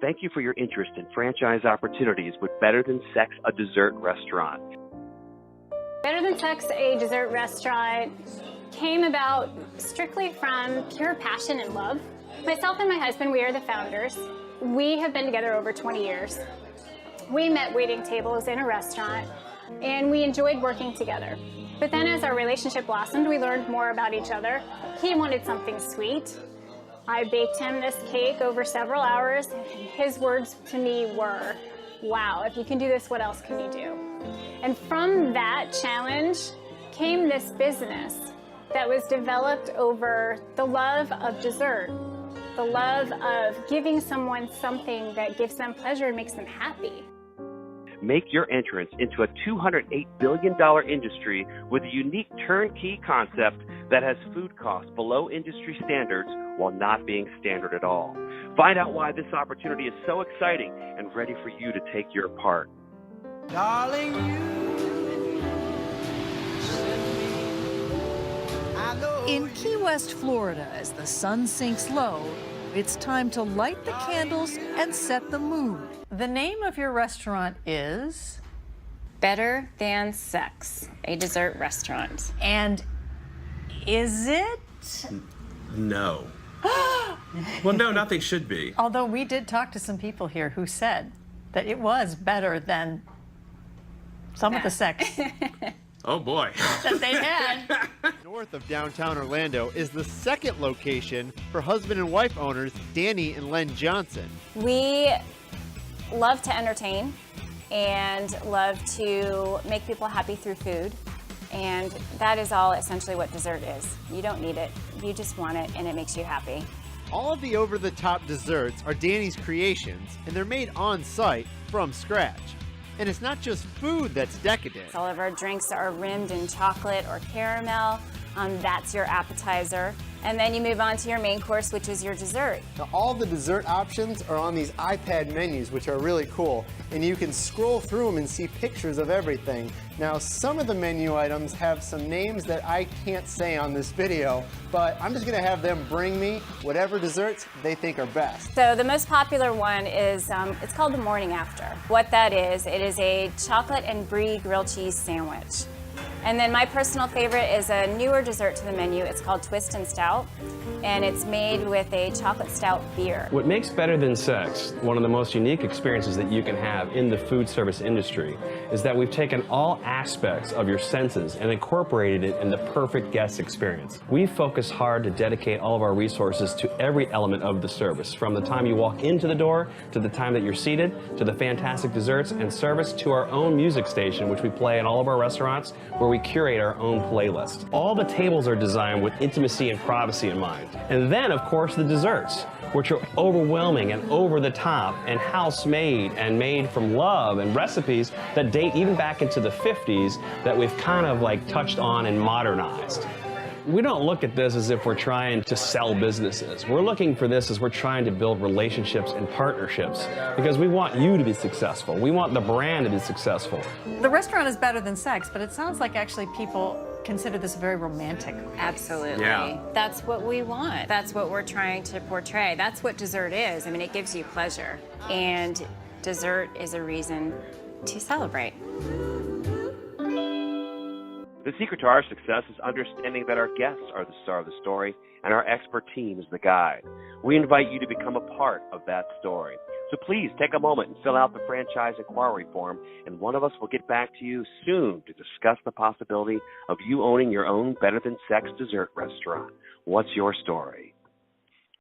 thank you for your interest in franchise opportunities with Better Than Sex, a dessert restaurant. Better Than Sex, a dessert restaurant, came about strictly from pure passion and love. Myself and my husband, we are the founders. We have been together over 20 years. We met waiting tables in a restaurant, and we enjoyed working together. But then as our relationship blossomed, we learned more about each other. He wanted something sweet. I baked him this cake over several hours. His words to me were, wow, if you can do this, what else can you do? And from that challenge came this business that was developed over the love of dessert, the love of giving someone something that gives them pleasure and makes them happy. Make your entrance into a $208 billion industry with a unique turnkey concept that has food costs below industry standards while not being standard at all. Find out why this opportunity is so exciting and ready for you to take your part. Darling, in Key West, Florida, as the sun sinks low, it's time to light the candles and set the mood. The name of your restaurant is? Better Than Sex, a dessert restaurant. And is it? No. Well, no, nothing should be. Although we did talk to some people here who said that it was better than some of the sex Oh, boy. that they had. North of downtown Orlando is the second location for husband and wife owners Danny and Len Johnson. We love to entertain and love to make people happy through food. And that is all essentially what dessert is. You don't need it, you just want it, and it makes you happy. All of the over-the-top desserts are Danny's creations, and they're made on-site from scratch. And it's not just food that's decadent. All of our drinks are rimmed in chocolate or caramel. That's your appetizer. And then you move on to your main course, which is your dessert. Now, all the dessert options are on these iPad menus, which are really cool. And you can scroll through them and see pictures of everything. Now, some of the menu items have some names that I can't say on this video, but I'm just gonna have them bring me whatever desserts they think are best. So the most popular one is, it's called the morning after. What that is, it is a chocolate and brie grilled cheese sandwich. And then my personal favorite is a newer dessert to the menu. It's called Twist and Stout, and it's made with a chocolate stout beer. What makes Better Than Sex one of the most unique experiences that you can have in the food service industry is that we've taken all aspects of your senses and incorporated it in the perfect guest experience. We focus hard to dedicate all of our resources to every element of the service, from the time you walk into the door, to the time that you're seated, to the fantastic desserts and service, to our own music station, which we play in all of our restaurants, where we curate our own playlist. All the tables are designed with intimacy and privacy in mind. And then, of course, the desserts, which are overwhelming and over the top and house-made and made from love, and recipes that date even back into the 50s that we've kind of like touched on and modernized. We don't look at this as if we're trying to sell businesses. We're looking for this as we're trying to build relationships and partnerships, because we want you to be successful. We want the brand to be successful. The restaurant is Better Than Sex, but it sounds like actually people consider this very romantic. Absolutely. Yeah. That's what we want. That's what we're trying to portray. That's what dessert is. I mean, it gives you pleasure. And dessert is a reason to celebrate. The secret to our success is understanding that our guests are the star of the story and our expert team is the guide. We invite you to become a part of that story. So please take a moment and fill out the franchise inquiry form, and one of us will get back to you soon to discuss the possibility of you owning your own Better Than Sex dessert restaurant. What's your story?